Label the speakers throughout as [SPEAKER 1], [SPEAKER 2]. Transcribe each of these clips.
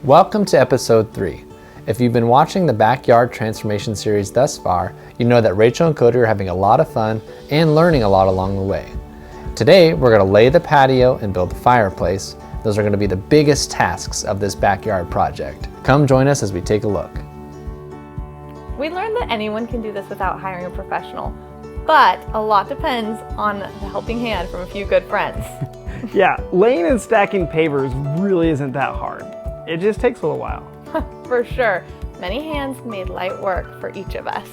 [SPEAKER 1] Welcome to episode 3. If you've been watching the Backyard Transformation series thus far, you know that Rachel and Cody are having a lot of fun and learning a lot along the way. Today, we're going to lay the patio and build the fireplace. Those are going to be the biggest tasks of this backyard project. Come join us as we take a look.
[SPEAKER 2] We learned that anyone can do this without hiring a professional, but a lot depends on the helping hand from a few good friends.
[SPEAKER 3] Yeah, laying and stacking pavers really isn't that hard. It just takes a little while.
[SPEAKER 2] For sure. Many hands made light work for each of us.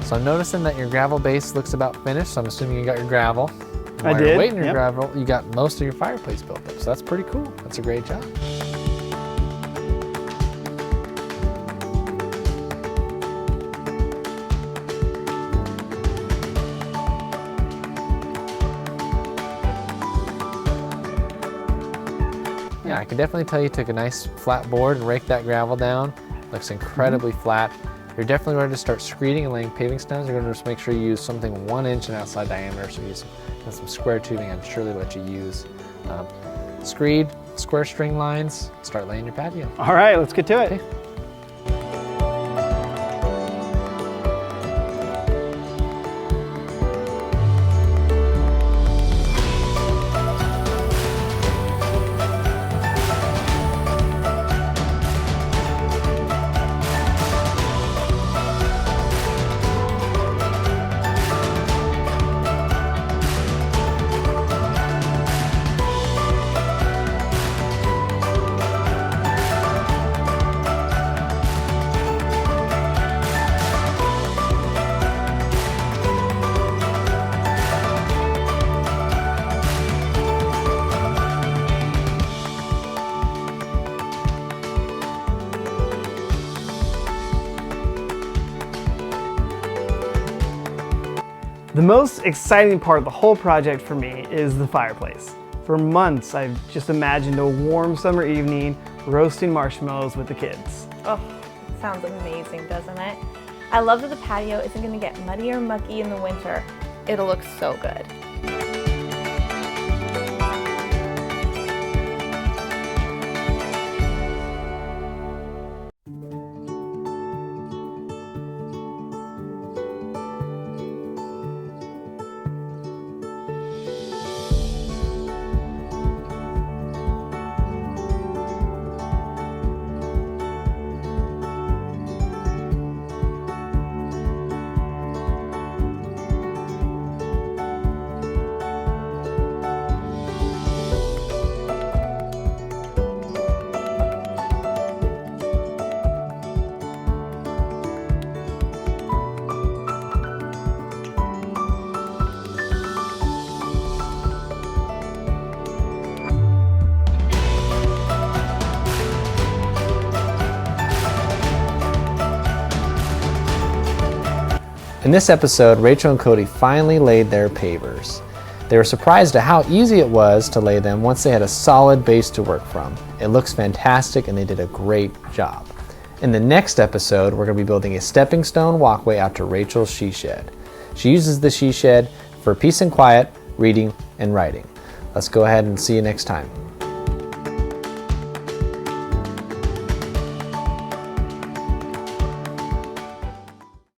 [SPEAKER 1] So I'm noticing that your gravel base looks about finished, so I'm assuming you got your gravel.
[SPEAKER 3] I
[SPEAKER 1] While
[SPEAKER 3] did,
[SPEAKER 1] you're waiting your
[SPEAKER 3] yep.
[SPEAKER 1] gravel, you got most of your fireplace built up, so that's pretty cool. That's a great job. Yeah, I can definitely tell you took a nice flat board and raked that gravel down. Looks incredibly flat. You're definitely ready to start screeding and laying paving stones. You're going to just make sure you use something 1 inch and outside diameter. So use some square tubing. I'd surely let you use screed, square string lines. Start laying your patio.
[SPEAKER 3] All right, let's get to it.
[SPEAKER 1] Okay.
[SPEAKER 3] The most exciting part of the whole project for me is the fireplace. For months, I've just imagined a warm summer evening roasting marshmallows with the kids.
[SPEAKER 2] Oh, sounds amazing, doesn't it? I love that the patio isn't going to get muddy or mucky in the winter. It'll look so good.
[SPEAKER 1] In this episode, Rachel and Cody finally laid their pavers. They were surprised at how easy it was to lay them once they had a solid base to work from. It looks fantastic and they did a great job. In the next episode, we're going to be building a stepping stone walkway out to Rachel's she shed. She uses the she shed for peace and quiet, reading, and writing. Let's go ahead and see you next time.